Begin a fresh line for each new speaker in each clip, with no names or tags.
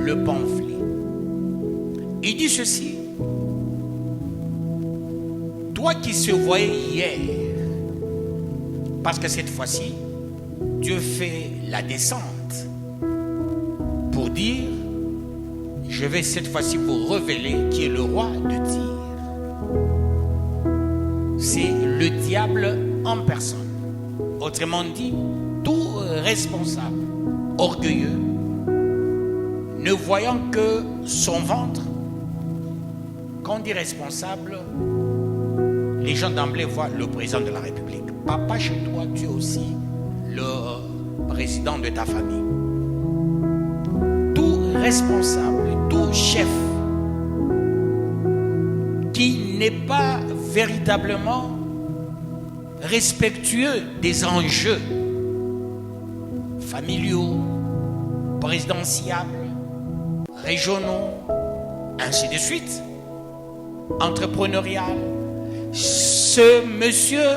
le pamphlet. Il dit ceci: toi qui se voyais hier, parce que cette fois-ci, Dieu fait la descente pour dire: je vais cette fois-ci vous révéler qui est le roi de Tyr. C'est le diable en personne. Autrement dit, tout responsable, orgueilleux, ne voyant que son ventre. Quand on dit responsable, les gens d'emblée voient le président de la République. Papa, chez toi, tu es aussi le président de ta famille. Tout responsable, tout chef qui n'est pas véritablement respectueux des enjeux familiaux, présidentiables, régionaux, ainsi de suite, entrepreneurial, ce monsieur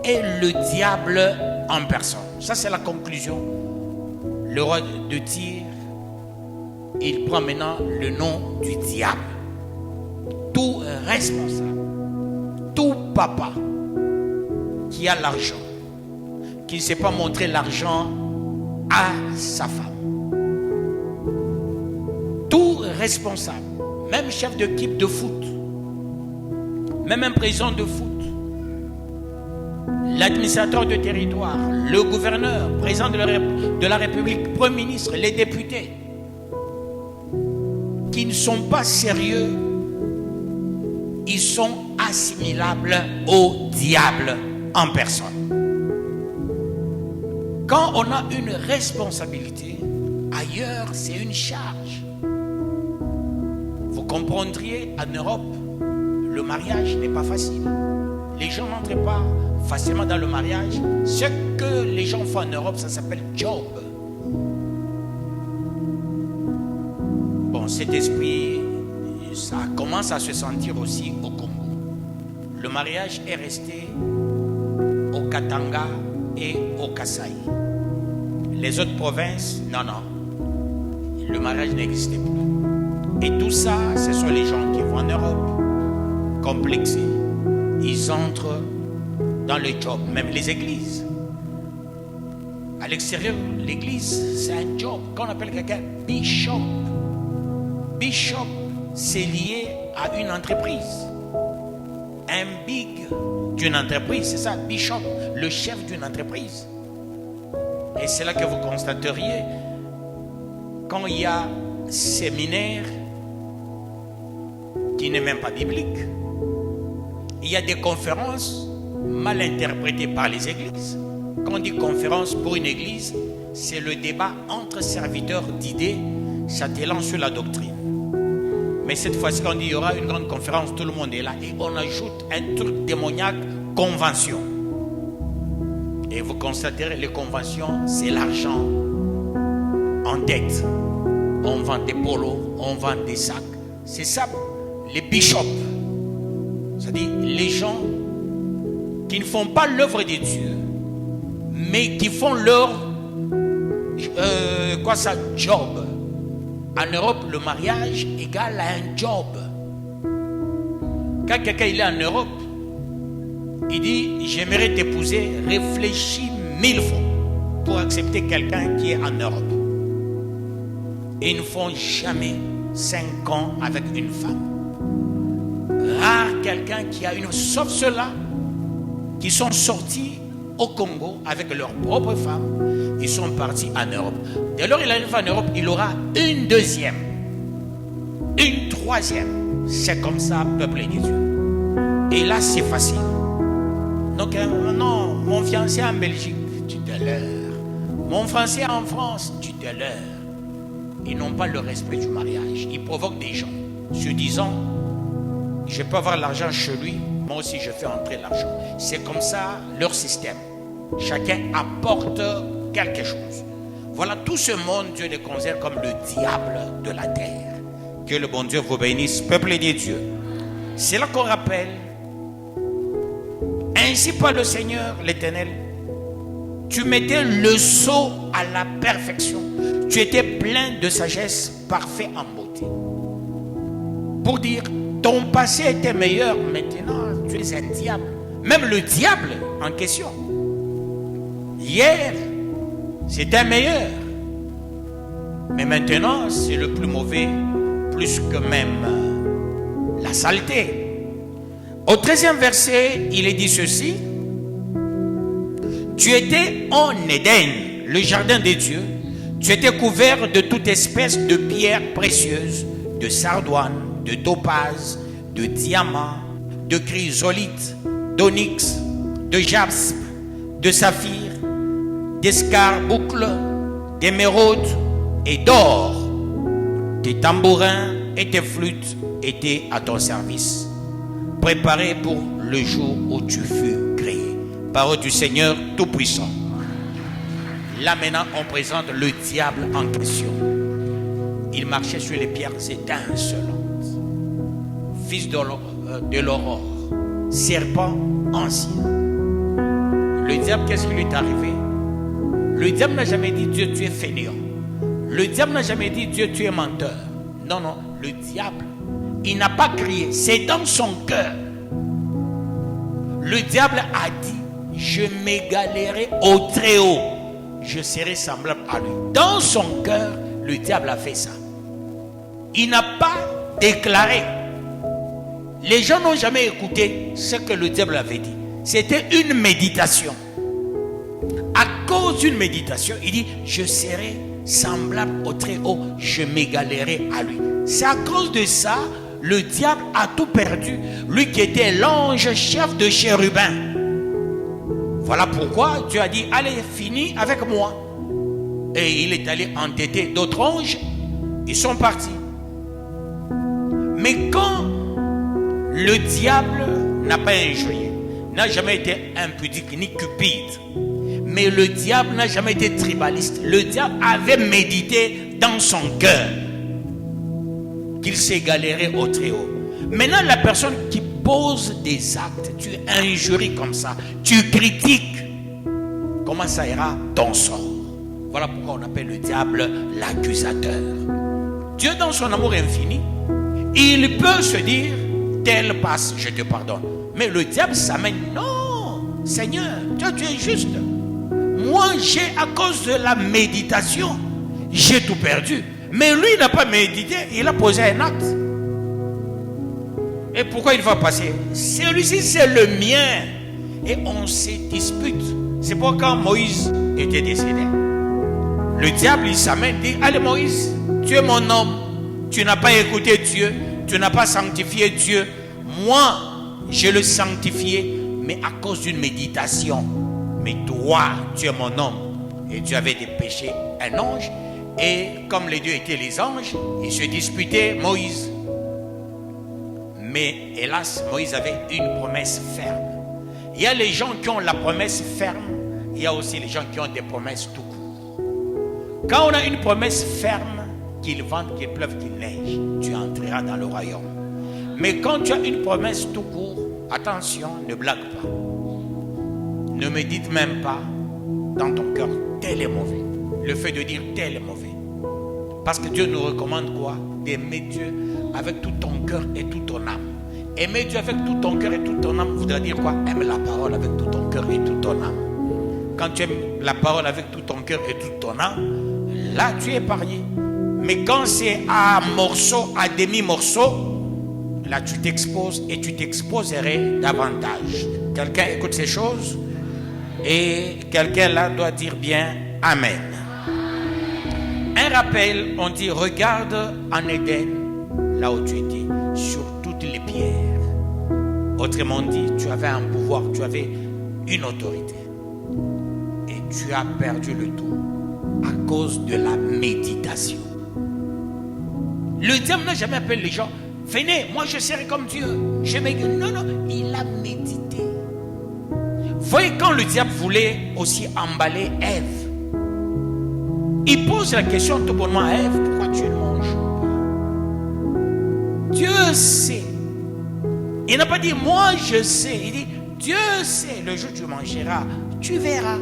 est le diable en personne. Ça, c'est la conclusion. Le roi de Tyr, il prend maintenant le nom du diable. Tout responsable, tout papa qui a l'argent, qui ne sait pas montrer l'argent à sa femme, tout responsable, même chef d'équipe de foot, même un président de foot, l'administrateur de territoire, le gouverneur, président de la République, premier ministre, les députés, qui ne sont pas sérieux, ils sont assimilables au diable en personne. Quand on a une responsabilité, ailleurs, c'est une charge. Vous comprendriez, en Europe, le mariage n'est pas facile. Les gens n'entrent pas facilement dans le mariage. Ce que les gens font en Europe, ça s'appelle job. Bon, cet esprit, ça commence à se sentir aussi au Congo. Le mariage est resté au Katanga et au Kasaï. Les autres provinces, non. Le mariage n'existait plus. Et tout ça, ce sont les gens qui vont en Europe, complexés. Ils entrent dans le job, même les églises. À l'extérieur, l'église, c'est un job. Quand on appelle quelqu'un bishop, bishop, c'est lié à une entreprise. Un big d'une entreprise, c'est ça, bishop, le chef d'une entreprise. Et c'est là que vous constateriez, quand il y a séminaire qui n'est même pas biblique, il y a des conférences mal interprétées par les églises. Quand on dit conférence pour une église, c'est le débat entre serviteurs d'idées s'attelant sur la doctrine. Mais cette fois-ci, quand on dit il y aura une grande conférence, tout le monde est là et on ajoute un truc démoniaque, convention. Et vous constaterez, les conventions, c'est l'argent en dette. On vend des polos, on vend des sacs. C'est ça, les bishops. C'est-à-dire les gens qui ne font pas l'œuvre de Dieu, mais qui font leur job. En Europe, le mariage égale à un job. Quand quelqu'un il est en Europe, il dit j'aimerais t'épouser, réfléchis 1000 fois pour accepter quelqu'un qui est en Europe. Et ils ne font jamais 5 ans avec une femme. Rare quelqu'un qui a une, sauf ceux-là qui sont sortis au Congo avec leur propre femme, ils sont partis en Europe. Dès lors il arrive en Europe, il aura une deuxième, une troisième. C'est comme ça, peuple de Dieu. Et là, c'est facile. Donc, non, mon fiancé en Belgique, tu te leurres. Mon fiancé en France, tu te leurres. Ils n'ont pas le respect du mariage. Ils provoquent des gens, se disant, je peux avoir l'argent chez lui, moi aussi je fais entrer l'argent. C'est comme ça leur système. Chacun apporte quelque chose. Voilà, tout ce monde, Dieu le considère comme le diable de la terre. Que le bon Dieu vous bénisse, peuple de Dieu. C'est là qu'on rappelle, ainsi par le Seigneur l'Éternel, tu mettais le sceau à la perfection. tu étais plein de sagesse, parfait en beauté. Pour dire, ton passé était meilleur, maintenant tu es un diable. Même le diable en question. Hier, c'était meilleur. Mais maintenant, c'est le plus mauvais, plus que même la saleté. Au 13e verset, il est dit ceci. Tu étais en Éden, le jardin des dieux. Tu étais couvert de toute espèce de pierres précieuses, de sardoine, de topaz, de diamant, de chrysolite, d'onyx, de jaspe, de saphir, d'escarboucle, d'émeraude et d'or. Tes tambourins et tes flûtes étaient à ton service, préparés pour le jour où tu fus créé. Parole du Seigneur Tout-Puissant. Là maintenant, on présente le diable en question. Il marchait sur les pierres étincelantes. Fils de l'aurore, serpent ancien. Le diable, qu'est-ce qui lui est arrivé? Le diable n'a jamais dit Dieu, tu es fainéant. Le diable n'a jamais dit Dieu, tu es menteur. Non, non, le diable, il n'a pas crié, c'est dans son cœur. Le diable a dit, je m'égalerai au Très-Haut. Je serai semblable à lui. Dans son cœur, le diable a fait ça. Il n'a pas déclaré. Les gens n'ont jamais écouté ce que le diable avait dit. C'était une méditation. À cause d'une méditation, il dit, je serai semblable au Très-Haut, je m'égalerai à lui. C'est à cause de ça, le diable a tout perdu. Lui qui était l'ange chef de chérubins. Voilà pourquoi Dieu a dit, allez, finis avec moi. Et il est allé entêter d'autres anges. Ils sont partis. Mais quand le diable n'a pas injurié, n'a jamais été impudique ni cupide, mais le diable n'a jamais été tribaliste. Le diable avait médité dans son cœur qu'il s'égalerait au Très-Haut. Maintenant, la personne qui pose des actes, tu injuries comme ça, tu critiques, comment ça ira ton sort? Voilà pourquoi on appelle le diable l'accusateur. Dieu, dans son amour infini, il peut se dire, tel passe, je te pardonne. Mais le diable s'amène, non, Seigneur, toi tu es juste. Moi, à cause de la méditation, j'ai tout perdu. Mais lui n'a pas médité, il a posé un acte. Et pourquoi il va passer? Celui-ci, c'est le mien. Et on se dispute. C'est pourquoi quand Moïse était décédé, le diable, il s'amène, dit, allez Moïse, tu es mon homme. Tu n'as pas écouté Dieu. Tu n'as pas sanctifié Dieu. Moi, je le sanctifié, mais à cause d'une méditation. Mais toi, tu es mon homme. Et Dieu avait dépêché un ange. Et comme les deux étaient les anges, ils se disputaient Moïse. Mais hélas, Moïse avait une promesse ferme. Il y a les gens qui ont la promesse ferme. Il y a aussi les gens qui ont des promesses tout court. Quand on a une promesse ferme, qu'il vente, qu'il pleuve, qu'il neige, tu entreras dans le royaume. Mais quand tu as une promesse tout court, attention, ne blague pas. Ne médite même pas dans ton cœur, tel est mauvais. Le fait de dire tel est mauvais. Parce que Dieu nous recommande quoi? D'aimer Dieu avec tout ton cœur et toute ton âme. Aimer Dieu avec tout ton cœur et toute ton âme voudrait dire quoi? Aime la parole avec tout ton cœur et toute ton âme. Quand tu aimes la parole avec tout ton cœur et toute ton âme, là tu es épargné. Mais quand c'est à morceaux, à demi-morceaux, là tu t'exposes et tu t'exposerais davantage. Quelqu'un écoute ces choses et quelqu'un là doit dire bien Amen. Un rappel, on dit regarde en Éden, là où tu étais, sur toutes les pierres. Autrement dit, tu avais un pouvoir, tu avais une autorité. Et tu as perdu le tout à cause de la méditation. Le diable n'a jamais appelé les gens, venez, moi je serai comme Dieu. Non, non, il a médité. Voyez quand le diable voulait aussi emballer Ève. Il pose la question tout bonnement à Ève, pourquoi tu ne manges pas? Dieu sait. Il n'a pas dit, moi je sais. Il dit, Dieu sait, le jour où tu mangeras, tu verras.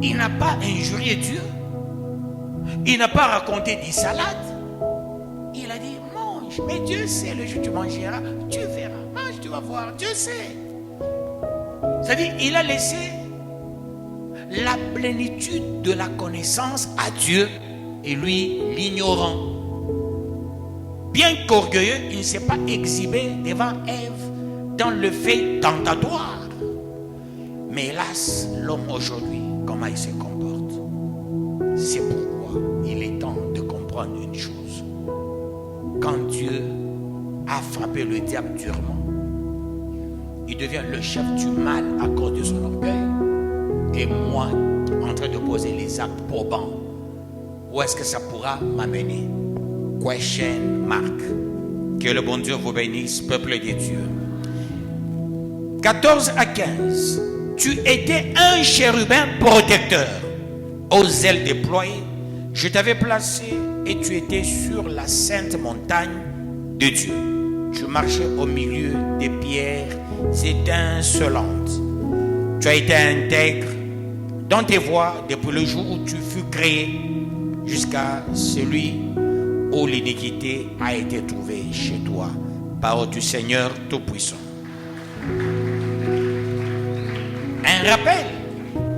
Il n'a pas injurié Dieu. Il n'a pas raconté des salades. Il a dit, mange. Mais Dieu sait, le jour où tu mangeras, tu verras. Mange, tu vas voir. Dieu sait. C'est-à-dire, il a laissé la plénitude de la connaissance à Dieu et lui, l'ignorant. Bien qu'orgueilleux, il ne s'est pas exhibé devant Ève dans le fait tentatoire. Mais hélas, l'homme aujourd'hui, comment il se comporte? C'est pourquoi il est temps de comprendre une chose. Quand Dieu a frappé le diable durement, il devient le chef du mal à cause de son orgueil. Et moi, en train de poser les actes probants, où est-ce que ça pourra m'amener? Question mark. Que le bon Dieu vous bénisse, peuple de Dieu. 14 à 15. Tu étais un chérubin protecteur, aux ailes déployées. Je t'avais placé et tu étais sur la sainte montagne de Dieu. Tu marchais au milieu des pierres étincelantes. Tu as été intègre dans tes voies depuis le jour où tu fus créé jusqu'à celui où l'iniquité a été trouvée chez toi. Parole du Seigneur Tout-Puissant. Un rappel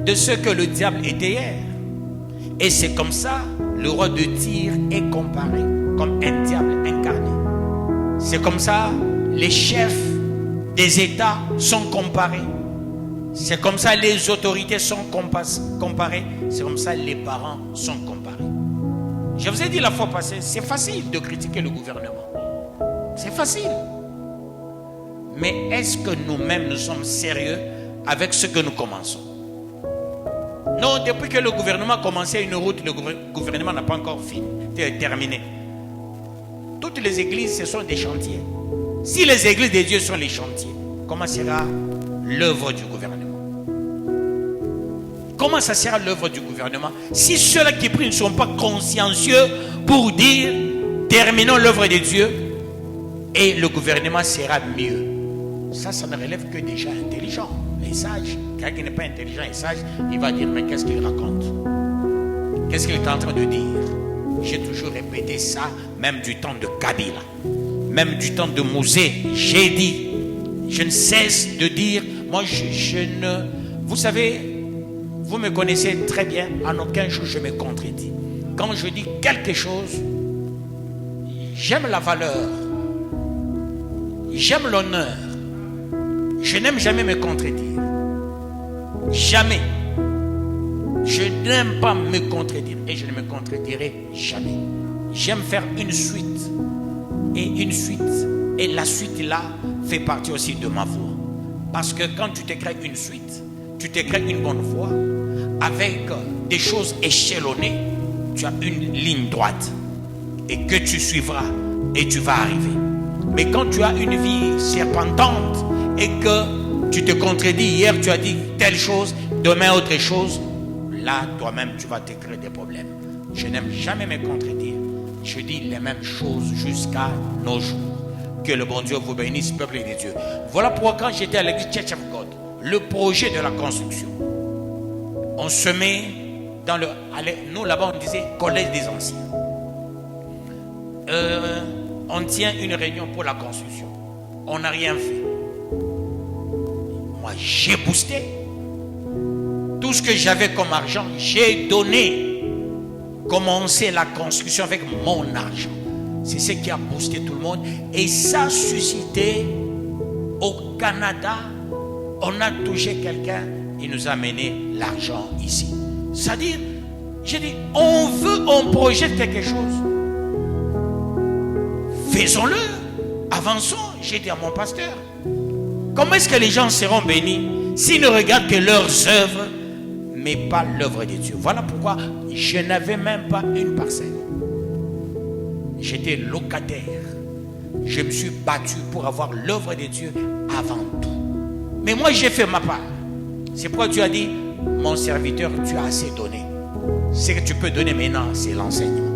de ce que le diable était hier. Et c'est comme ça le roi de Tyr est comparé comme un diable incarné. C'est comme ça les chefs des États sont comparés. C'est comme ça les autorités sont comparées. C'est comme ça les parents sont comparés. Je vous ai dit la fois passée, c'est facile de critiquer le gouvernement. C'est facile. Mais est-ce que nous-mêmes nous sommes sérieux avec ce que nous commençons? Non, depuis que le gouvernement a commencé une route, le gouvernement n'a pas encore terminé. Toutes les églises, ce sont des chantiers. Si les églises de Dieu sont les chantiers, comment sera l'œuvre du gouvernement? Comment ça sera l'œuvre du gouvernement si ceux-là qui prient ne sont pas consciencieux pour dire terminons l'œuvre de Dieu et le gouvernement sera mieux? Ça ne relève que des gens intelligents et sages. Quelqu'un qui n'est pas intelligent et sage, il va dire mais qu'est-ce qu'il raconte? Qu'est-ce qu'il est en train de dire? J'ai toujours répété ça, même du temps de Kabila, même du temps de Mosée. J'ai dit, je ne cesse de dire, moi je ne... Vous savez, vous me connaissez très bien, en aucun jour je me contredis. Quand je dis quelque chose, j'aime la valeur, j'aime l'honneur. Je n'aime jamais me contredire. Jamais. Je n'aime pas me contredire et je ne me contredirai jamais. J'aime faire une suite. Et la suite là fait partie aussi de ma voix. Parce que quand tu t'écris une suite, tu t'écris une bonne voix avec des choses échelonnées, tu as une ligne droite et que tu suivras et tu vas arriver. Mais quand tu as une vie serpentante et que tu te contredis, hier tu as dit telle chose, demain autre chose, là toi-même tu vas te créer des problèmes. Je n'aime jamais me contredire. Je dis les mêmes choses jusqu'à nos jours. Que le bon Dieu vous bénisse, peuple de Dieu. Voilà pourquoi quand j'étais à l'église Church of God, le projet de la construction, on se met dans le... Nous là-bas on disait collège des anciens. On tient une réunion pour la construction. On n'a rien fait. Moi j'ai boosté. Tout ce que j'avais comme argent, j'ai donné. Commencer la construction avec mon argent. C'est ce qui a boosté tout le monde. Et ça a suscité au Canada. On a touché quelqu'un. Il nous a amené l'argent ici. C'est-à-dire, j'ai dit, on projette quelque chose. Faisons-le. Avançons. J'ai dit à mon pasteur, comment est-ce que les gens seront bénis s'ils ne regardent que leurs œuvres, mais pas l'œuvre de Dieu? Voilà pourquoi je n'avais même pas une parcelle. J'étais locataire. Je me suis battu pour avoir l'œuvre de Dieu avant tout. Mais moi j'ai fait ma part. C'est pourquoi Dieu a dit, mon serviteur, tu as assez donné. Ce que tu peux donner maintenant, c'est l'enseignement.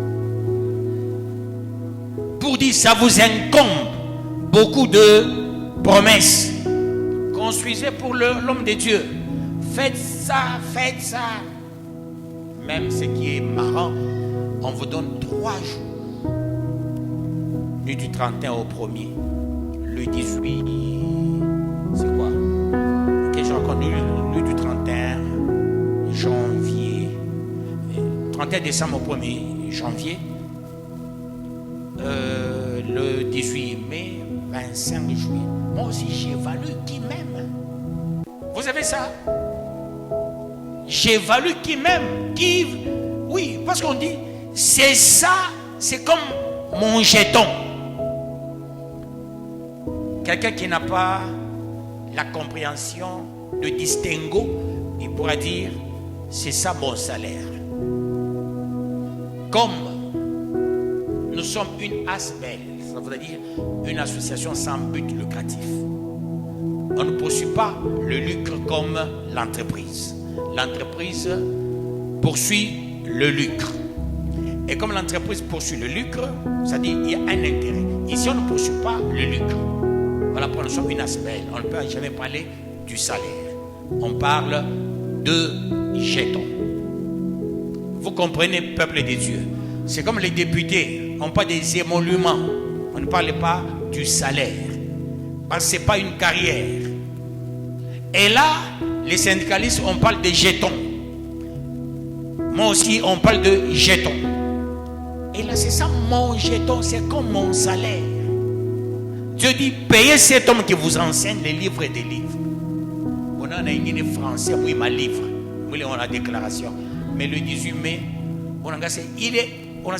Pour dire, ça vous incombe beaucoup de promesses. Construisez pour l'homme de Dieu. Faites ça, faites ça. Même ce qui est marrant, on vous donne 3 jours. Nuit du 31 au 1er. Le 18, c'est quoi? Quel jour qu'on dit? Nuit du 31 janvier. 31 décembre au 1er janvier. Le 18 mai, 25 juillet. Moi aussi, j'évalue qui m'aime. Vous savez ça? J'évalue qui m'aime. Oui, parce qu'on dit, c'est ça, c'est comme mon jeton. Quelqu'un qui n'a pas la compréhension, le distinguo, il pourra dire, c'est ça mon salaire. Comme nous sommes une ASBEL, ça veut dire une association sans but lucratif. On ne poursuit pas le lucre comme l'entreprise. L'entreprise poursuit le lucre. Et comme l'entreprise poursuit le lucre, ça dit il y a un intérêt. Ici, on ne poursuit pas le lucre. Voilà pourquoi nous sommes une ASBEL. On ne peut jamais parler du salaire. On parle de jetons. Vous comprenez, peuple de Dieu. C'est comme les députés. On parle des émoluments. On ne parle pas du salaire. Parce que ce n'est pas une carrière. Et là, les syndicalistes, on parle de jetons. Moi aussi, on parle de jetons. Et là, c'est ça, mon jeton, c'est comme mon salaire. Dieu dit, payez cet homme qui vous enseigne les livres et des livres. On a un français, oui, ma livre. Oui, on a la déclaration. Mais le 18 mai, on a gagné. On a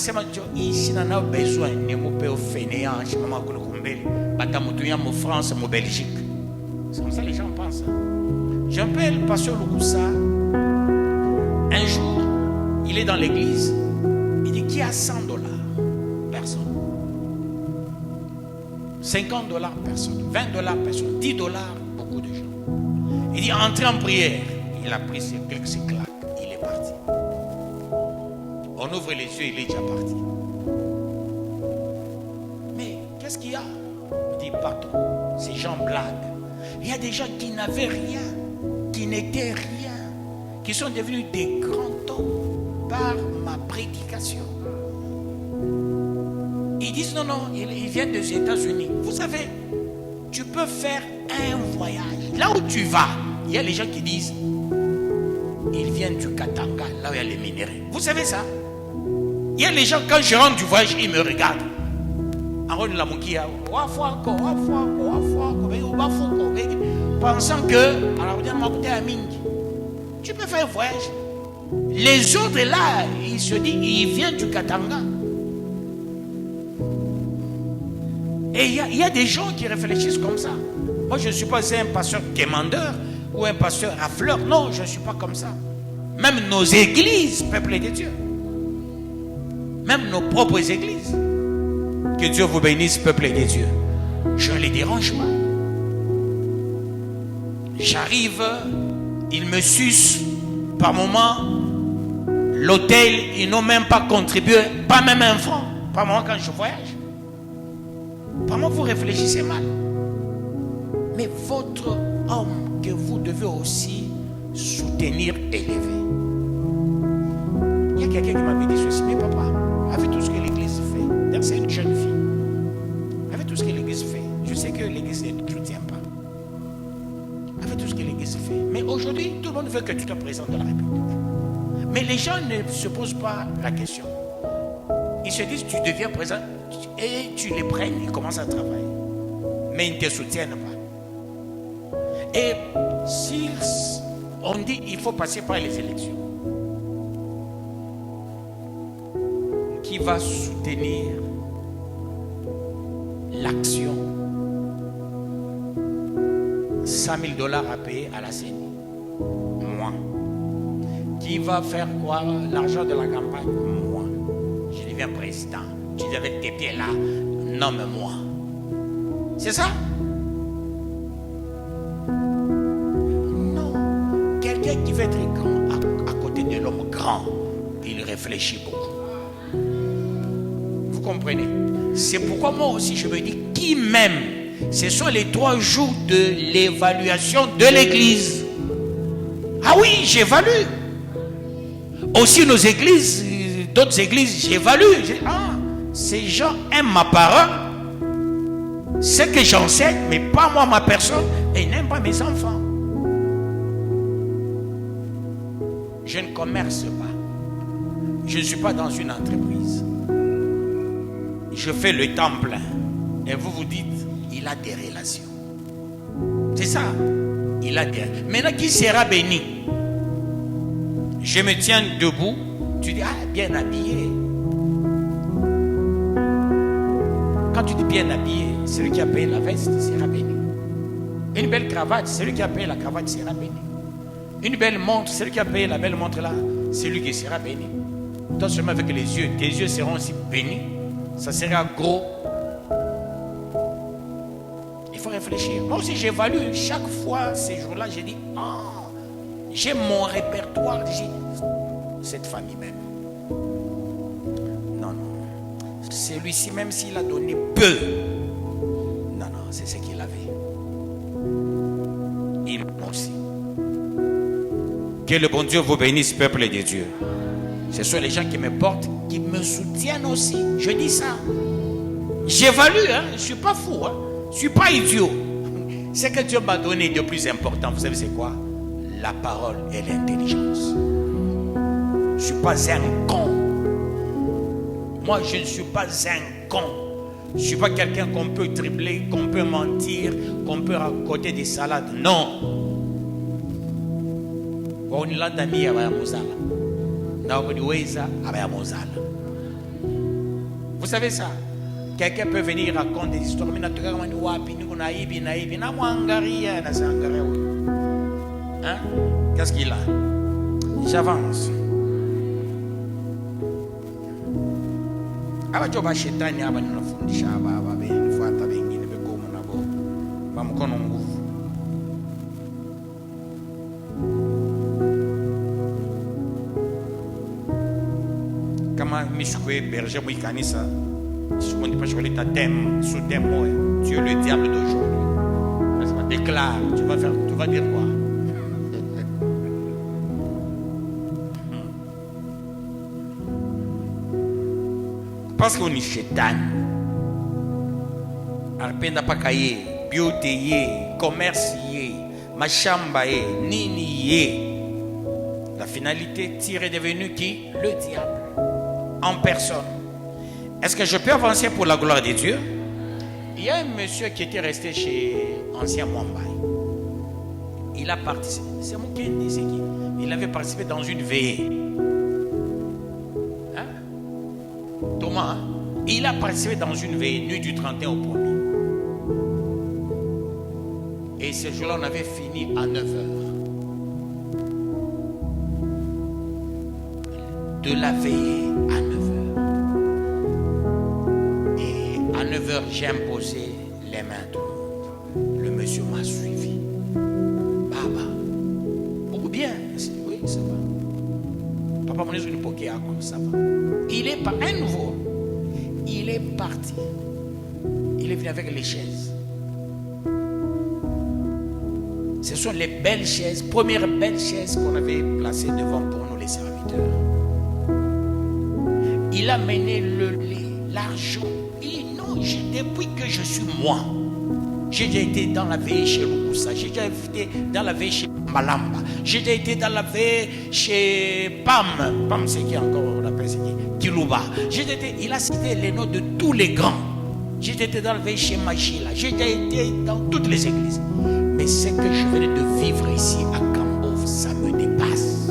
ici, on a besoin de nous fainéants, chez maman Kouloukombele, Batamoutouya, mon France, mon Belgique. C'est comme ça que les gens pensent. J'appelle le pasteur Loukoussa. Un jour, il est dans l'église. Il dit, qui a $100? Personne. $50, personne. $20, personne. $10, beaucoup de gens. Il dit, entrez en prière. Il a pris ses claques. Il est parti. On ouvre les yeux, il est déjà parti. Mais qu'est-ce qu'il y a? Il dit, pardon. Ces gens blaguent. Il y a des gens qui n'avaient rien, qui n'étaient rien, qui sont devenus des grands hommes par ma prédication. Ils disent non, ils viennent des États-Unis. Vous savez, tu peux faire un voyage. Là où tu vas, il y a les gens qui disent, ils viennent du Katanga, là où il y a les minéraux. Vous savez ça? Il y a les gens, quand je rentre du voyage, ils me regardent. Pensant que tu peux faire un voyage. Les autres là, ils se disent, ils viennent du Katanga. Et il y a des gens qui réfléchissent comme ça. Moi, je ne suis pas un pasteur quémandeur ou un pasteur rafleur. Non, je ne suis pas comme ça. Même nos églises, peuple de Dieu. Même nos propres églises. Que Dieu vous bénisse, peuple de Dieu. Je ne les dérange pas. J'arrive, ils me sucent. Par moment, l'hôtel, ils n'ont même pas contribué, pas même un franc. Par moment, quand je voyage. Par moment, vous réfléchissez mal. Mais votre homme que vous devez aussi soutenir, élever. Il y a quelqu'un qui m'avait dit ceci. Mais papa, avec tout ce que l'église fait, c'est une jeune fille. Avec tout ce que l'église fait, je sais que l'église ne te soutient pas. Avec tout ce que l'église fait. Mais aujourd'hui, tout le monde veut que tu te présentes dans la République. Mais les gens ne se posent pas la question. Ils se disent, tu deviens présent et tu les prennes, ils commencent à travailler. Mais ils ne te soutiennent pas. Et si on dit il faut passer par les élections, qui va soutenir l'action? $100,000 à payer à la CENI. Moi. Qui va faire quoi? L'argent de la campagne? Moi. Je deviens président. Tu devais tes pieds là. Nomme-moi. C'est ça? Non. Quelqu'un qui veut être grand à côté de l'homme grand, il réfléchit beaucoup. Vous comprenez? C'est pourquoi moi aussi je me dis, qui m'aime? Ce sont les 3 jours de l'évaluation de l'église. Ah oui, j'évalue. Aussi nos églises d'autres églises, j'évalue. Ces gens aiment ma parole, ce que j'enseigne, mais pas moi, ma personne, et ils n'aiment pas mes enfants. Je ne commerce pas. Je ne suis pas dans une entreprise. Je fais le temps plein. Et vous vous dites, il a des relations. C'est ça. Il a des... Maintenant, qui sera béni? Je me tiens debout. Tu dis, bien habillé. Quand tu dis bien habillé, celui qui a payé la veste sera béni. Une belle cravate, celui qui a payé la cravate sera béni. Une belle montre, celui qui a payé la belle montre là, c'est lui qui sera béni. Toi seulement avec les yeux, tes yeux seront aussi bénis. Ça sera gros. Il faut réfléchir. Moi aussi j'évalue chaque fois ces jours-là, j'ai dit, j'ai mon répertoire, cette famille même. Non. Celui-ci, même s'il a donné peu, non, c'est ce qu'il avait. Il m'a aussi. Que le bon Dieu vous bénisse, peuple de Dieu. Ce sont les gens qui me portent, qui me soutiennent aussi. Je dis ça. J'évalue, je ne suis pas fou, je ne suis pas idiot. Ce que Dieu m'a donné de plus important, vous savez c'est quoi? La parole et l'intelligence. Je ne suis pas un con. Moi, je ne suis pas un con. Je ne suis pas quelqu'un qu'on peut tripler, qu'on peut mentir, qu'on peut raconter des salades. Non. Vous savez ça? Quelqu'un peut venir raconter des histoires. Hein? Qu'est-ce qu'il a? J'avance. Abajoba shetani aba ninafundisha aba benifuata wengine bekomo nabo bamkono nguvu. Kama mishukwe berger mwikanisa sikundi pas choler ta thème sous thème moi tu es le diable d'aujourd'hui. Parce que déclare, tu vas dire quoi? Parce qu'on est chétan. Arpenda pakaye, beauté ye, commerce ye, machamba ye, nini ye. La finalité, Tyr est devenu qui? Le diable. En personne. Est-ce que je peux avancer pour la gloire de Dieu? Il y a un monsieur qui était resté chez Ancien Mumbai. Il a participé. C'est mon qui c'est qui? Il avait participé dans une veillée. Thomas, il a participé dans une veillée, nuit du 31 au 1er. Et ce jour-là, on avait fini à 9h. De la veillée à 9h. Et à 9h, j'ai imposé les mains à tout le monde. Le monsieur m'a suivi. Baba. Oh bien, oui, ça va. Papa, mon Dieu, nous poquer à quoi, ça va. Il est pas un nouveau. Il est parti. Il est venu avec les chaises. Ce sont les belles chaises, premières belles chaises qu'on avait placées devant pour nous les serviteurs. Il a mené le lait, l'argent. Non, depuis que je suis moi, j'ai déjà été dans la veille chez Lukusa, j'ai déjà été dans la veille chez Malamba, j'ai déjà été dans la veille chez Pam. Pam, c'est qui encore? On appelle c'est qui? Kilouba. Il a cité les noms de tous les grands. J'ai été dans la veille chez Machila. J'ai déjà été dans toutes les églises. Mais ce que je venais de vivre ici à Cambov, ça me dépasse.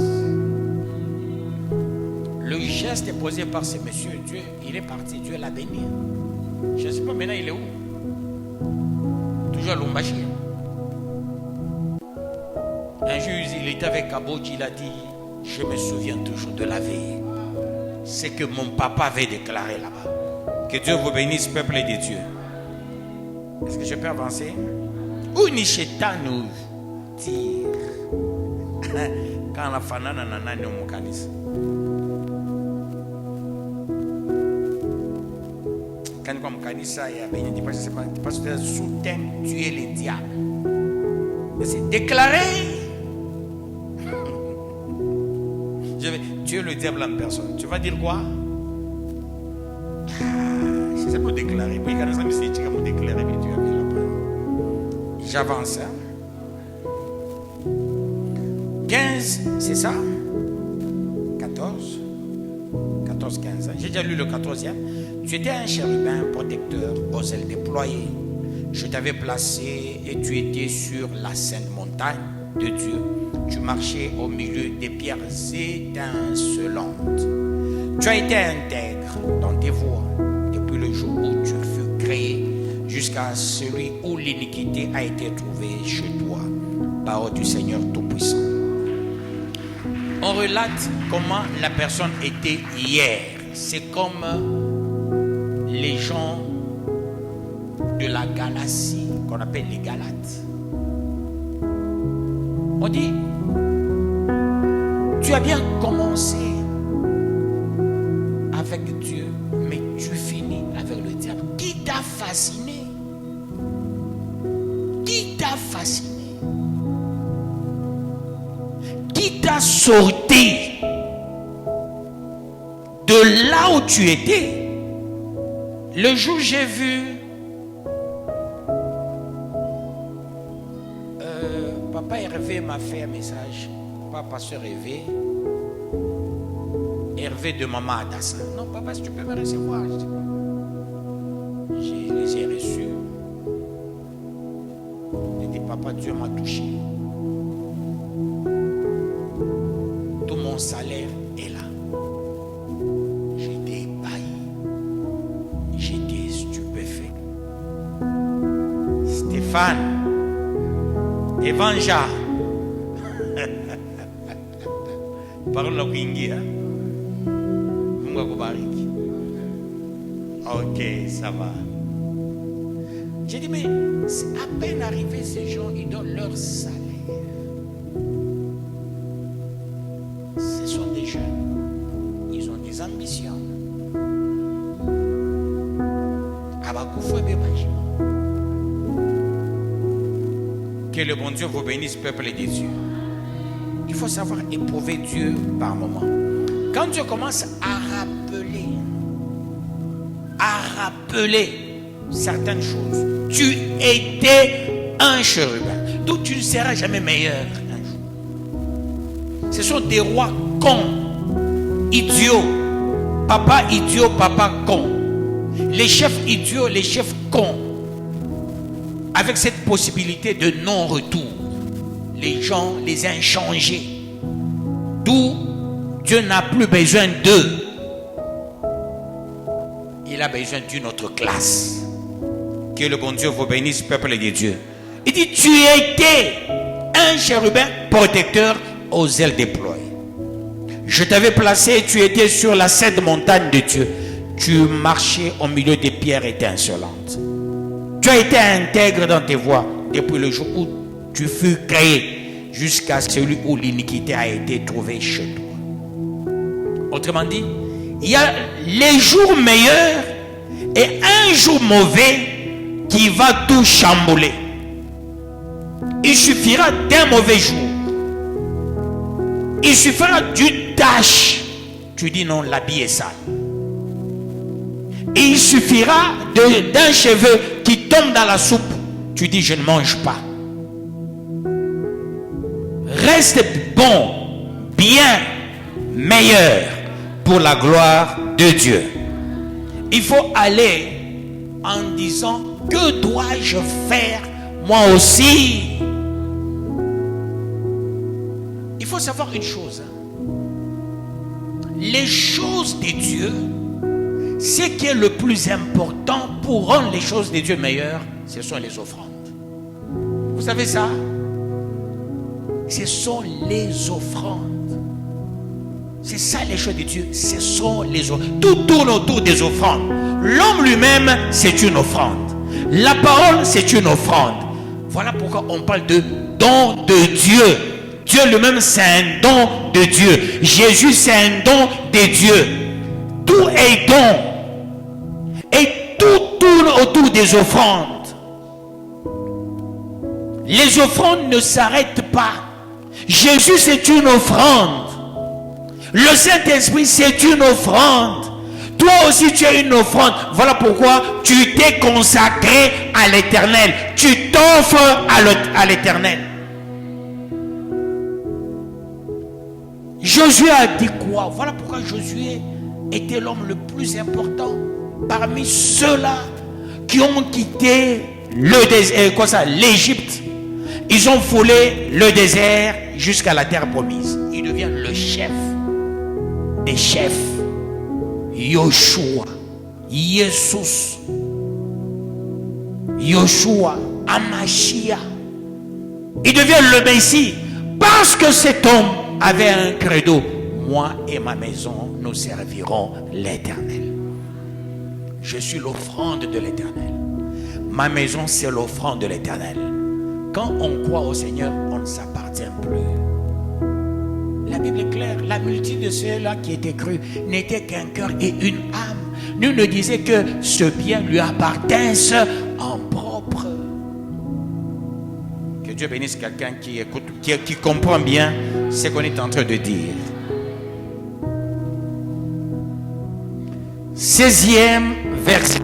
Le geste est posé par ce monsieur. Dieu, il est parti. Dieu l'a béni. Je ne sais pas maintenant il est où. Toujours à Lumbashi. Un jour, il était avec Kabodji, il a dit, je me souviens toujours de la veille. C'est que mon papa avait déclaré là-bas. Que Dieu vous bénisse, peuple de Dieu. Est-ce que je peux avancer? Où ni chétanu tire. Quand la fanana nana ne mukanisa. Quand comme mukanisa ya béni dit parce que sous thème tu es le diable. Mais c'est déclaré. Tu es le diable en personne. Tu vas dire quoi? C'est pour déclarer. Puis quand nous sommes comme déclarer, puis tu as vu la preuve. J'avance. 15, c'est ça? 14, 15. J'ai déjà lu le 14e. Tu étais un chérubin protecteur aux ailes déployées. Je t'avais placé et tu étais sur la sainte montagne de Dieu. Tu marchais au milieu des pierres étincelantes. Tu as été intègre dans tes voies depuis le jour où tu fus créé jusqu'à celui où l'iniquité a été trouvée chez toi. Parole du Seigneur Tout-Puissant. On relate comment la personne était hier. C'est comme les gens de la Galatie, qu'on appelle les Galates. On dit, tu as bien commencé avec Dieu, mais tu finis avec le diable. Qui t'a fasciné? Qui t'a fasciné? Qui t'a sorti de là où tu étais? Le jour où j'ai vu Papa Hervé m'a fait un message. Papa Pasteur Hervé de Maman Adassa. Non, papa, si tu peux me recevoir. Je les ai reçus. J'ai dit, papa, Dieu m'a touché. Tout mon salaire est là. J'étais ébahi. J'étais stupéfait. Stéphane, Evanja. Parole la kuingia. Mungu akubariki. Ok, ça va. J'ai dit, mais à peine arrivé, ces gens, ils donnent leur salaire. Ce sont des jeunes. Ils ont des ambitions. Que le bon Dieu vous bénisse, peuple de Dieu. Il faut savoir éprouver Dieu par moment. Quand Dieu commence à rappeler certaines choses, tu étais un chérubin, donc tu ne seras jamais meilleur un jour. Ce sont des rois cons, idiots, papa idiot, papa con, les chefs idiots, les chefs cons, avec cette possibilité de non-retour. Les gens les ont changés. D'où Dieu n'a plus besoin d'eux. Il a besoin d'une autre classe. Que le bon Dieu vous bénisse, peuple de Dieu. Il dit, tu étais un chérubin protecteur aux ailes déployées. Je t'avais placé, tu étais sur la sainte montagne de Dieu. Tu marchais au milieu des pierres étincelantes. Tu as été intègre dans tes voies depuis le jour où tu fus créé jusqu'à celui où l'iniquité a été trouvée chez toi. Autrement dit, il y a les jours meilleurs et un jour mauvais qui va tout chambouler. Il suffira d'un mauvais jour. Il suffira d'une tâche. Tu dis non, l'habit est sale. Et il suffira d'un cheveu qui tombe dans la soupe. Tu dis je ne mange pas. Reste bon, bien, meilleur pour la gloire de Dieu. Il faut aller en disant, que dois-je faire moi aussi? Il faut savoir une chose. Les choses de Dieu, ce qui est le plus important pour rendre les choses de Dieu meilleures, ce sont les offrandes. Vous savez ça? Ce sont les offrandes. C'est ça les choses de Dieu. Ce sont les offrandes. Tout tourne autour des offrandes. L'homme lui-même, c'est une offrande. La parole, c'est une offrande. Voilà pourquoi on parle de don de Dieu. Dieu lui-même, c'est un don de Dieu. Jésus, c'est un don de Dieu. Tout est don. Et tout tourne autour des offrandes. Les offrandes ne s'arrêtent pas. Jésus, c'est une offrande. Le Saint-Esprit, c'est une offrande. Tout Toi aussi tu as une offrande. Voilà pourquoi tu t'es consacré à l'Éternel. Tu t'offres à l'Éternel. Josué a dit quoi? Voilà pourquoi Josué était l'homme le plus important parmi ceux-là qui ont quitté le désert, l'Égypte. Ils ont foulé le désert jusqu'à la terre promise. Il devient le chef des chefs. Yoshua, Jesus, Yoshua, Amashia. Il devient le Messie parce que cet homme avait un credo. Moi et ma maison, nous servirons l'Éternel. Je suis l'offrande de l'Éternel. Ma maison, c'est l'offrande de l'Éternel. Quand on croit au Seigneur, on ne s'appartient plus. La Bible est claire. La multitude de ceux-là qui étaient crus n'était qu'un cœur et une âme. Nul ne disait que ce bien lui appartisse en propre. Que Dieu bénisse quelqu'un qui écoute, qui comprend bien ce qu'on est en train de dire. 16e verset.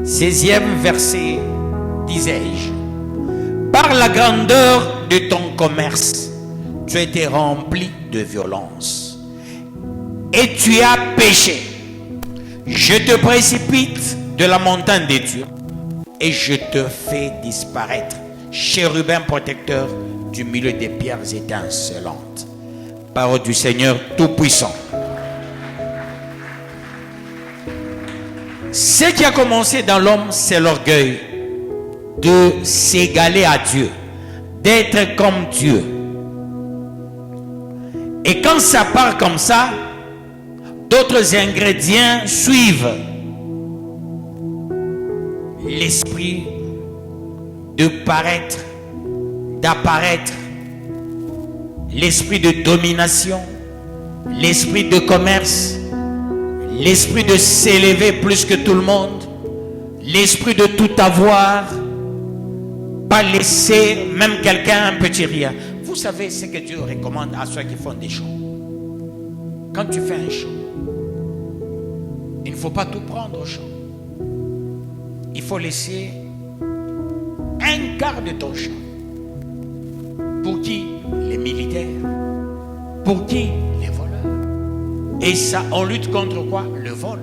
16e verset, disais-je. Par la grandeur de ton commerce, tu as été rempli de violence et tu as péché. Je te précipite de la montagne des dieux et je te fais disparaître, chérubin protecteur du milieu des pierres étincelantes. Parole du Seigneur Tout-Puissant. Ce qui a commencé dans l'homme, c'est l'orgueil de s'égaler à Dieu, d'être comme Dieu. Et quand ça part comme ça, d'autres ingrédients suivent. L'esprit de paraître, d'apparaître, l'esprit de domination, l'esprit de commerce, l'esprit de s'élever plus que tout le monde, l'esprit de tout avoir, pas laisser même quelqu'un un petit rien. Vous savez ce que Dieu recommande à ceux qui font des champs. Quand tu fais un champ, il ne faut pas tout prendre au champ. Il faut laisser un quart de ton champ. Pour qui? Les militaires. Pour qui? Les voleurs. Et ça, on lutte contre quoi? Le vol.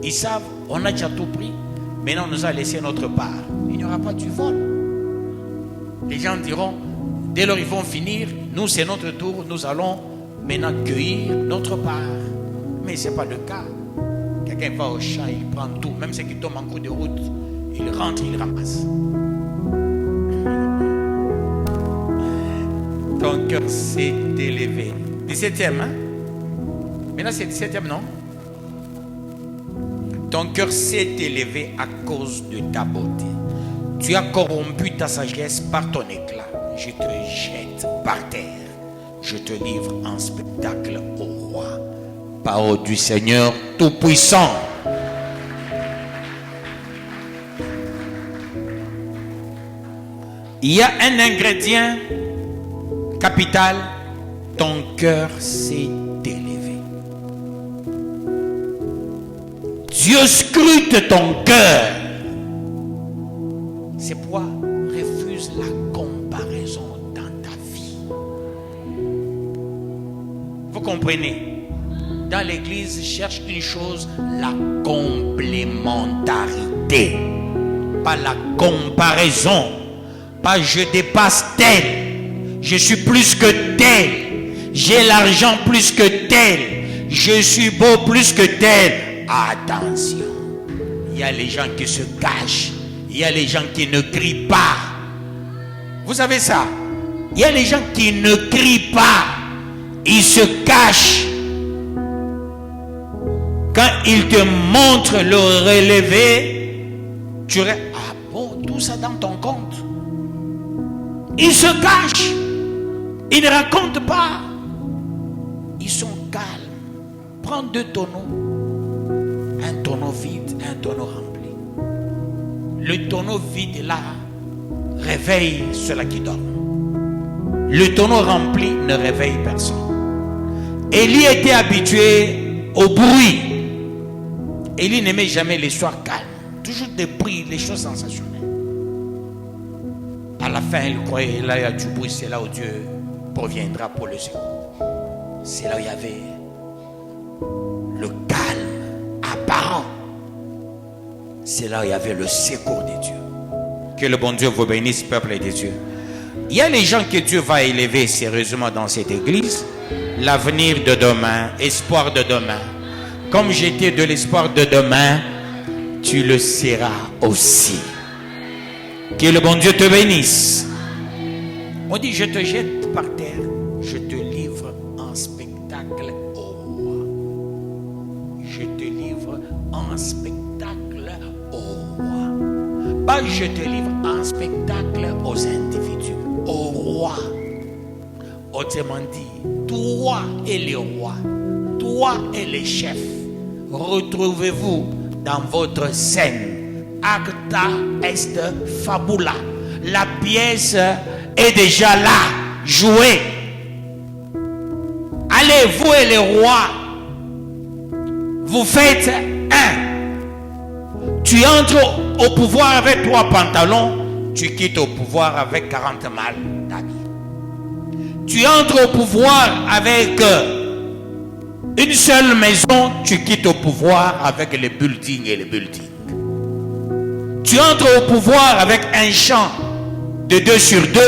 Ils savent, on a déjà tout pris. Maintenant, on nous a laissé notre part. Il n'y aura pas du vol. Les gens diront, dès lors ils vont finir, nous c'est notre tour, nous allons maintenant cueillir notre part. Mais ce n'est pas le cas. Quelqu'un va au champ, il prend tout, même ceux qui tombent en cours de route, il rentre, il ramasse. Ton cœur s'est élevé. 17e, hein? Maintenant c'est 17e, non? Ton cœur s'est élevé à cause de ta beauté. Tu as corrompu ta sagesse par ton éclat. Je te jette par terre. Je te livre en spectacle au roi. Parole du Seigneur Tout-Puissant. Il y a un ingrédient capital. Ton cœur s'est élevé. Dieu scrute ton cœur. C'est pourquoi refuse la comparaison dans ta vie. Vous comprenez? Dans l'église, cherche une chose, la complémentarité, pas la comparaison. Pas je dépasse tel, je suis plus que tel, j'ai l'argent plus que tel, je suis beau plus que tel. Attention, il y a les gens qui se cachent. Il y a les gens qui ne crient pas. Vous savez ça? Il y a les gens qui ne crient pas. Ils se cachent. Quand ils te montrent le relevé, tu dis, ah bon, tout ça dans ton compte. Ils se cachent. Ils ne racontent pas. Ils sont calmes. Prends 2 tonneaux. Un tonneau vide, un tonneau rempli. Le tonneau vide là réveille ceux-là qui dorment. Le tonneau rempli ne réveille personne. Élie était habitué au bruit. Élie n'aimait jamais l'histoire calme. Toujours des prix, les choses sensationnelles. À la fin, il croyait, là il y a du bruit, c'est là où Dieu proviendra pour le secours. C'est là où il y avait le calme apparent. C'est là où il y avait le secours de Dieu. Que le bon Dieu vous bénisse, peuple de Dieu. Il y a les gens que Dieu va élever sérieusement dans cette église. L'avenir de demain, espoir de demain. Comme j'étais de l'espoir de demain, tu le seras aussi. Que le bon Dieu te bénisse. On dit, je te jette par terre, je te livre en spectacle au roi. Je te livre en spectacle au roi. Pas je te livre en spectacle aux individus, au roi. Autrement dit, toi et les rois, toi et les chefs, retrouvez-vous dans votre scène. Acta est fabula. La pièce est déjà là, jouée. Allez, vous et les rois, vous faites un. Tu entres au pouvoir avec 3 pantalons, tu quittes au pouvoir avec 40 mal d'habits. Tu entres au pouvoir avec une seule maison, tu quittes au pouvoir avec les buildings et les buildings. Tu entres au pouvoir avec un champ de 2 sur 2,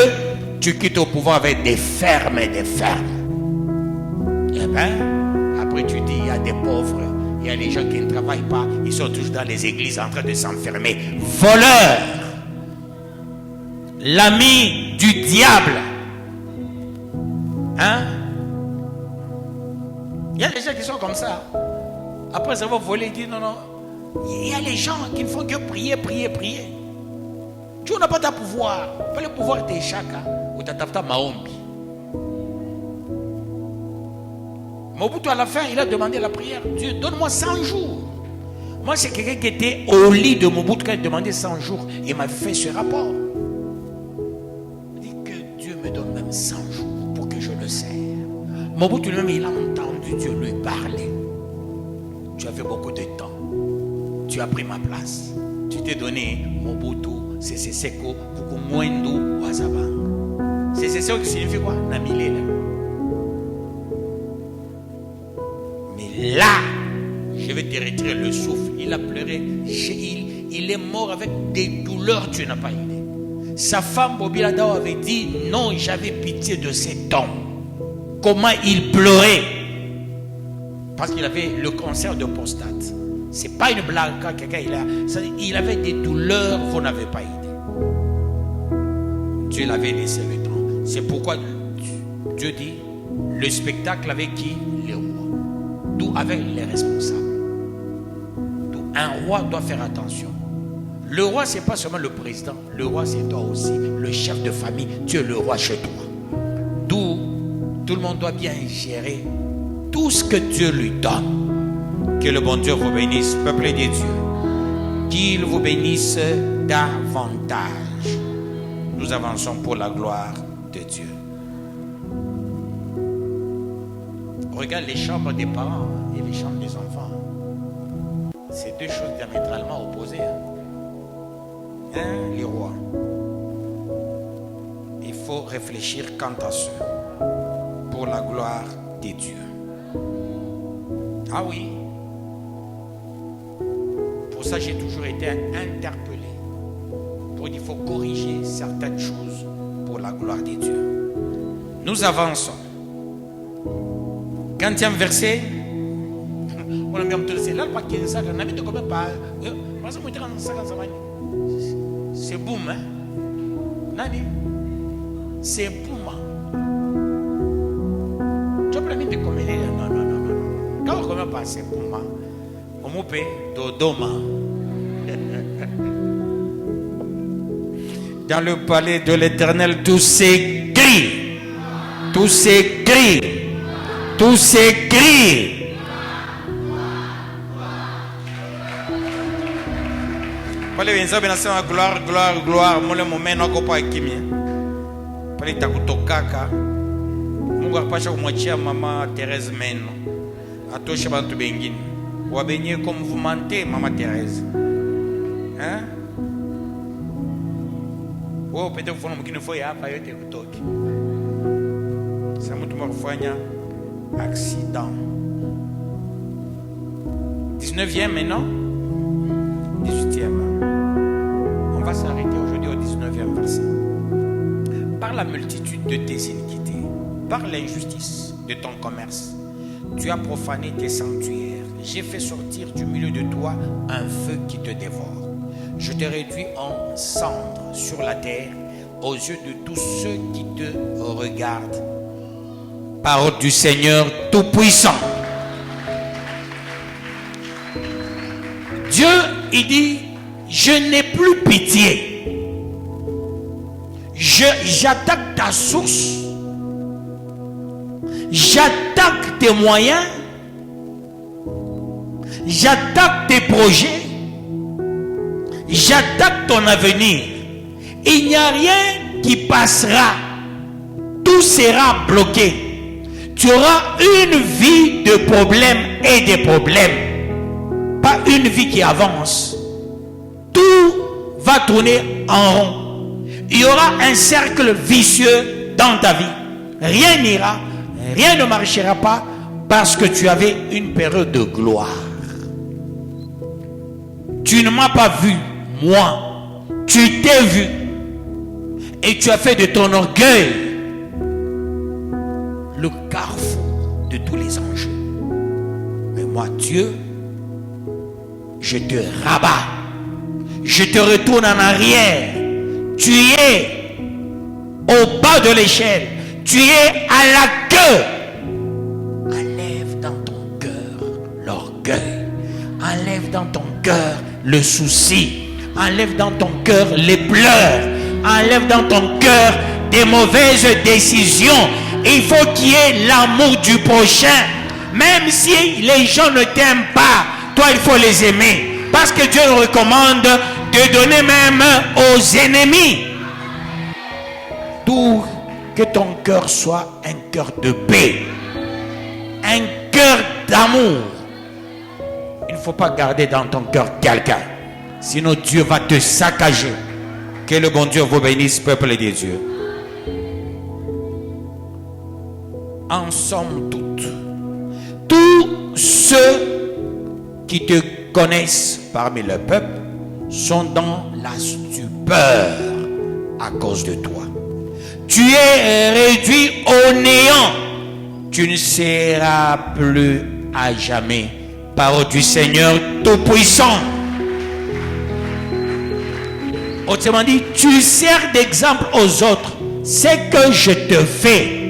tu quittes au pouvoir avec des fermes et des fermes. Et bien, après tu dis, il y a des pauvres, il y a les gens qui ne travaillent pas, ils sont tous dans les églises en train de s'enfermer. Voleurs, l'ami du diable. Hein? Il y a des gens qui sont comme ça. Après avoir volé, ils disent non, non. Il y a les gens qui ne font que prier, prier, prier. Tu n'as pas de pouvoir. Pas le pouvoir de chacun ou de Maombi. Mobutu à la fin, il a demandé la prière. Dieu, donne-moi 100 jours. Moi, c'est quelqu'un qui était au lit de Mobutu quand il demandait 100 jours. Il m'a fait ce rapport. Il dit que Dieu me donne même 100 jours pour que je le serre. Mobutu lui-même, il a entendu Dieu lui parler. Tu avais beaucoup de temps. Tu as pris ma place. Tu t'es donné Mobutu, Sese Seko, Kukumwendu, Wazabang. Sese Seko qui signifie quoi? Namilela. Mais là, je vais te retirer le souffle. Il a pleuré. Il est mort avec des douleurs, tu n'as pas idée. Sa femme, Bobby Ladao, avait dit non, j'avais pitié de cet homme. Comment il pleurait. Parce qu'il avait le cancer de prostate. C'est pas une blague quand quelqu'un il avait des douleurs, vous n'avez pas idée. Dieu l'avait laissé le temps. C'est pourquoi Dieu dit le spectacle avec qui? Les rois. D'où avec les responsables. D'où un roi doit faire attention. Le roi, c'est pas seulement le président. Le roi, c'est toi aussi, le chef de famille. Tu es le roi chez toi. D'où tout le monde doit bien gérer tout ce que Dieu lui donne. Que le bon Dieu vous bénisse, peuple de Dieu. Qu'il vous bénisse davantage. Nous avançons pour la gloire de Dieu. Regarde les chambres des parents et les chambres des enfants. C'est 2 choses diamétralement opposées. Les rois. Il faut réfléchir quant à ceux pour la gloire de Dieu. Ah oui. Pour ça, j'ai toujours été interpellé. Pour il faut corriger certaines choses pour la gloire de Dieu. Nous avançons. 40e verset. On a mis un peu de là, pas qu'il ça, on a mis de combien pas. C'est boum, hein? Nani? C'est boum. Tu as mis de combien? Non. Quand on commence par c'est boum, on m'oublie Dodoma. Dans le palais de l'Éternel, tout s'écrit. Tout s'écrit. Tout s'écrit. Pale wenzabe nasema gloire, gloire, gloire. Mole momeno ako pa kimya. Pale takutokaka. Mungu akapasha kumwachia mama Therese meno. Atosha bantu bengine. Ou à baigner comme vous mentez, Maman Thérèse. Hein? Ou peut-être que vous ne faut pas faire des trucs. Ça m'a fait un accident. 19e maintenant? 18e. On va s'arrêter aujourd'hui au 19e verset. Par la multitude de tes iniquités, par l'injustice de ton commerce, tu as profané tes sanctuaires. J'ai fait sortir du milieu de toi un feu qui te dévore. Je te réduis en cendres sur la terre aux yeux de tous ceux qui te regardent. Parole du Seigneur Tout-Puissant. Dieu, il dit, je n'ai plus pitié. J'attaque ta source. J'attaque tes moyens. J'attaque tes projets. J'attaque ton avenir. Il n'y a rien qui passera. Tout sera bloqué. Tu auras une vie de problèmes et de problèmes. Pas une vie qui avance. Tout va tourner en rond. Il y aura un cercle vicieux dans ta vie. Rien n'ira, rien ne marchera pas parce que tu avais une période de gloire. Tu ne m'as pas vu, moi. Tu t'es vu. Et tu as fait de ton orgueil le carrefour de tous les enjeux. Mais moi, Dieu, je te rabats. Je te retourne en arrière. Tu es au bas de l'échelle. Tu es à la queue. Enlève dans ton cœur l'orgueil. Enlève dans ton cœur le souci. Enlève dans ton cœur les pleurs. Enlève dans ton cœur des mauvaises décisions. Il faut qu'il y ait l'amour du prochain. Même si les gens ne t'aiment pas, toi il faut les aimer. Parce que Dieu nous recommande de donner même aux ennemis. D'où que ton cœur soit un cœur de paix. Un cœur d'amour. Il ne faut pas garder dans ton cœur quelqu'un. Sinon Dieu va te saccager. Que le bon Dieu vous bénisse, peuple de Dieu. En somme toute, tous ceux qui te connaissent parmi le peuple sont dans la stupeur à cause de toi. Tu es réduit au néant. Tu ne seras plus à jamais. Parole du Seigneur Tout-Puissant. Autrement dit, tu sers d'exemple aux autres. C'est que je te fais.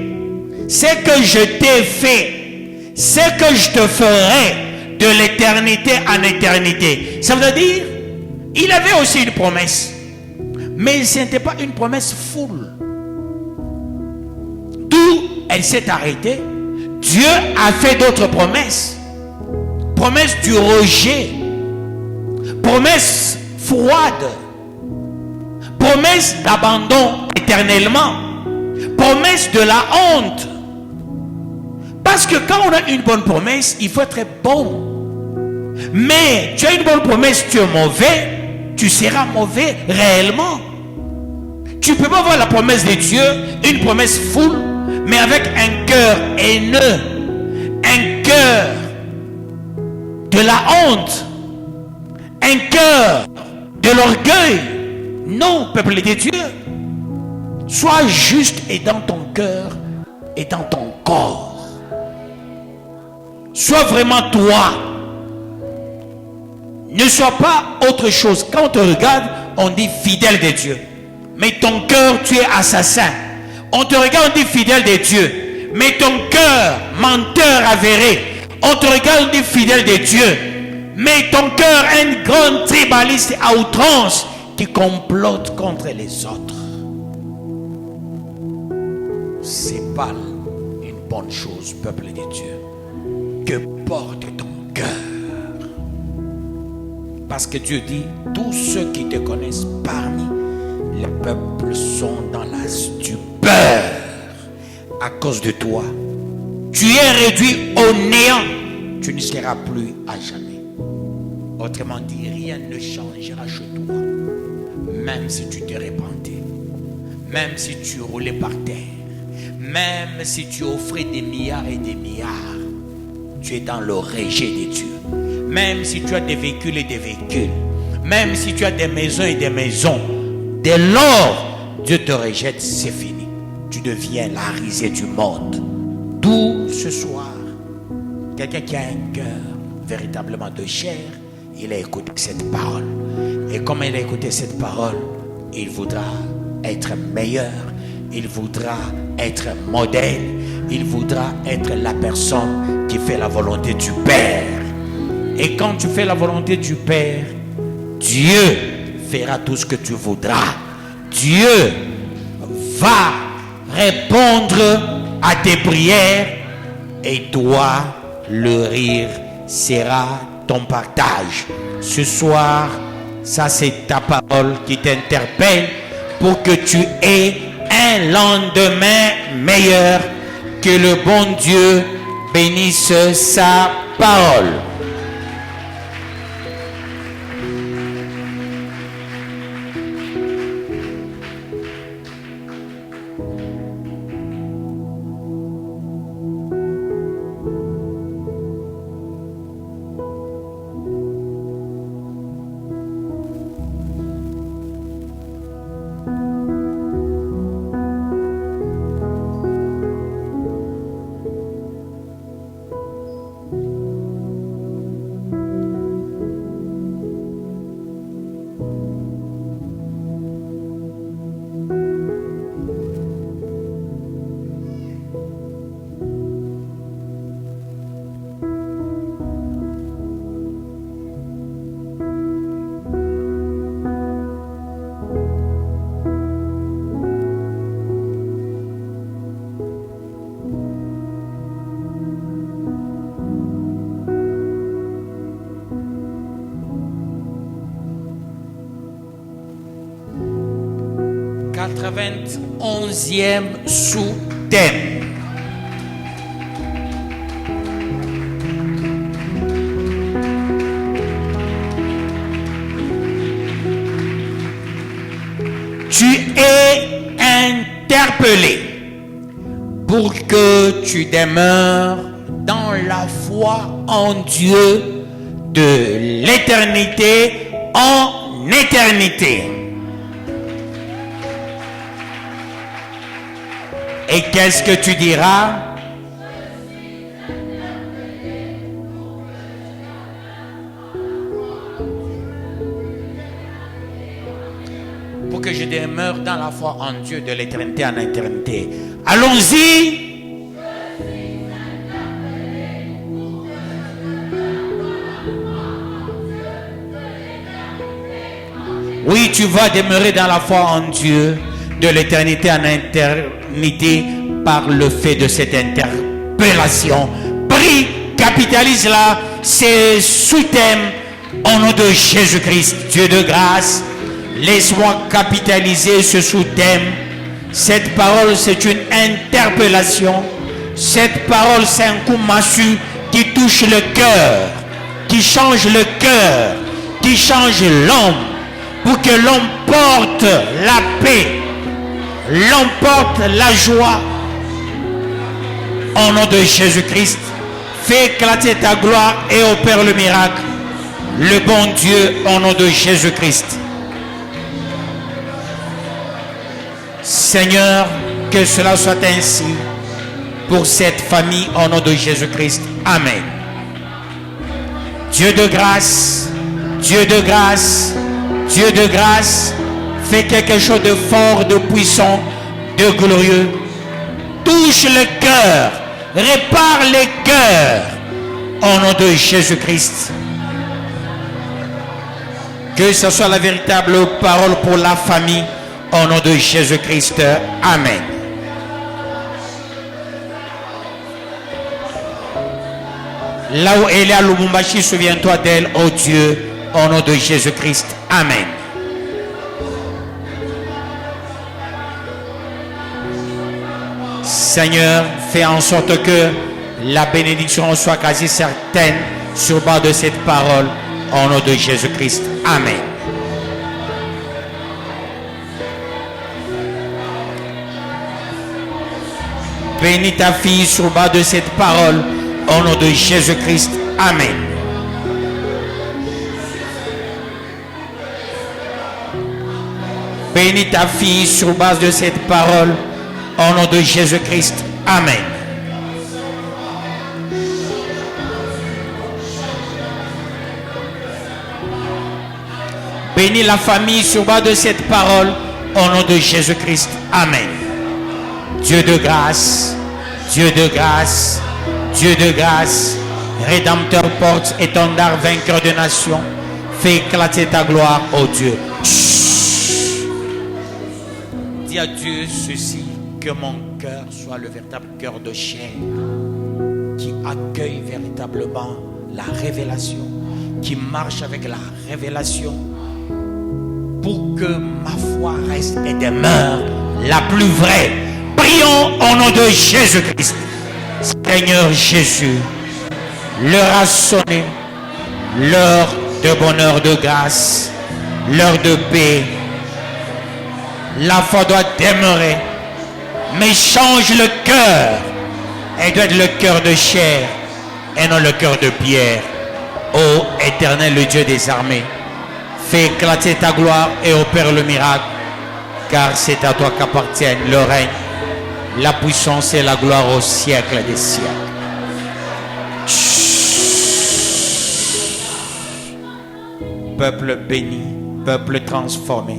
C'est que je t'ai fait. C'est que je te ferai de l'éternité en éternité. Ça veut dire, il avait aussi une promesse. Mais ce n'était pas une promesse full. D'où elle s'est arrêtée. Dieu a fait d'autres promesses. Promesse du rejet. Promesse froide. Promesse d'abandon éternellement. Promesse de la honte. Parce que quand on a une bonne promesse, il faut être bon. Mais tu as une bonne promesse, tu es mauvais, tu seras mauvais réellement. Tu ne peux pas avoir la promesse de Dieu, une promesse full, mais avec un cœur haineux, un cœur de la honte, un cœur de l'orgueil. Non, peuple de Dieu, sois juste et dans ton cœur et dans ton corps. Sois vraiment toi. Ne sois pas autre chose. Quand on te regarde, on dit fidèle de Dieu. Mais ton cœur, tu es assassin. On te regarde, on dit fidèle de Dieu. Mais ton cœur, menteur avéré. On te regarde, on dit fidèle de Dieu. Mais ton cœur, un grand tribaliste à outrance qui complote contre les autres. C'est pas une bonne chose, peuple de Dieu. Que porte ton cœur. Parce que Dieu dit, tous ceux qui te connaissent parmi les peuples sont dans la stupeur à cause de toi. Tu es réduit au néant. Tu ne seras plus à jamais. Autrement dit, rien ne changera chez toi. Même si tu te repentais, même si tu roulais par terre, même si tu offrais des milliards et des milliards, tu es dans le rejet de Dieu. Même si tu as des véhicules et des véhicules, même si tu as des maisons et des maisons, dès lors, Dieu te rejette, c'est fini. Tu deviens la risée du monde. D'où ce soir, quelqu'un qui a un cœur véritablement de chair, il a écouté cette parole. Et comme il a écouté cette parole, il voudra être meilleur, il voudra être modèle, il voudra être la personne qui fait la volonté du Père. Et quand tu fais la volonté du Père, Dieu fera tout ce que tu voudras. Dieu va répondre à tes prières et toi, le rire sera ton partage. Ce soir, ça c'est ta parole qui t'interpelle pour que tu aies un lendemain meilleur. Que le bon Dieu bénisse sa parole. Onzième sous-thème. Tu es interpellé pour que tu demeures dans la foi en Dieu de l'éternité en éternité. Et qu'est-ce que tu diras? Pour que je demeure dans la foi en Dieu de l'éternité en éternité. Allons-y. Oui, tu vas demeurer dans la foi en Dieu de l'éternité en éternité par le fait de cette interpellation. Prie, capitalise-la, c'est sous-thème au nom de Jésus-Christ. Dieu de grâce, laisse-moi capitaliser ce sous-thème. Cette parole, c'est une interpellation. Cette parole, c'est un coup massue qui touche le cœur, qui change le cœur, qui change l'homme, pour que l'homme porte la paix, l'emporte la joie. Au nom de Jésus-Christ, fais éclater ta gloire et opère le miracle. Le bon Dieu, au nom de Jésus-Christ. Seigneur, que cela soit ainsi pour cette famille au nom de Jésus-Christ. Amen. Dieu de grâce, Dieu de grâce, Dieu de grâce, fais quelque chose de fort, de puissant, de glorieux. Touche le cœur, répare les cœurs au nom de Jésus-Christ. Que ce soit la véritable parole pour la famille au nom de Jésus-Christ. Amen. Là où elle est à Lubumbashi, souviens-toi d'elle, oh Dieu, au nom de Jésus-Christ. Amen. Seigneur, fais en sorte que la bénédiction soit quasi certaine sur bas de cette parole Au nom de Jésus-Christ. Amen. Bénis ta fille sur le bas de cette parole. Au nom de Jésus-Christ. Amen. Bénis ta fille sur base de cette parole. Au nom de Jésus-Christ. Amen. Bénis la famille sur base de cette parole. Au nom de Jésus-Christ. Amen. Dieu de grâce, Dieu de grâce, Dieu de grâce, Rédempteur, porte, étendard, vainqueur de nations, fais éclater ta gloire, ô Dieu. Dis à Dieu ceci, que mon cœur soit le véritable cœur de chair, qui accueille véritablement la révélation, qui marche avec la révélation, pour que ma foi reste et demeure la plus vraie. Prions au nom de Jésus-Christ. Seigneur Jésus, l'heure a sonné, l'heure de bonheur, de grâce, l'heure de paix. La foi doit demeurer, mais change le cœur. Elle doit être le cœur de chair et non le cœur de pierre. Ô Éternel, le Dieu des armées, fais éclater ta gloire et opère le miracle, car c'est à toi qu'appartiennent le règne, la puissance et la gloire au siècle des siècles. Peuple béni, peuple transformé,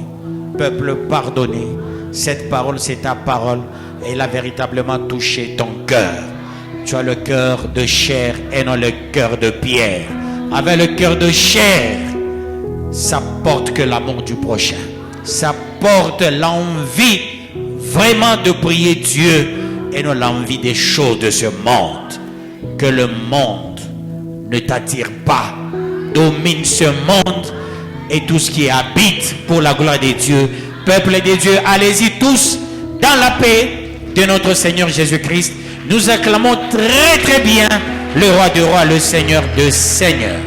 peuple pardonné, cette parole, c'est ta parole, et elle a véritablement touché ton cœur. Tu as le cœur de chair et non le cœur de pierre. Avec le cœur de chair, ça porte que l'amour du prochain. Ça porte l'envie vraiment de prier Dieu et non l'envie des choses de ce monde. Que le monde ne t'attire pas. Domine ce monde et tout ce qui habite pour la gloire de Dieu. Peuple de Dieu, allez-y tous dans la paix de notre Seigneur Jésus-Christ. Nous acclamons très très bien le roi des rois, le Seigneur des seigneurs.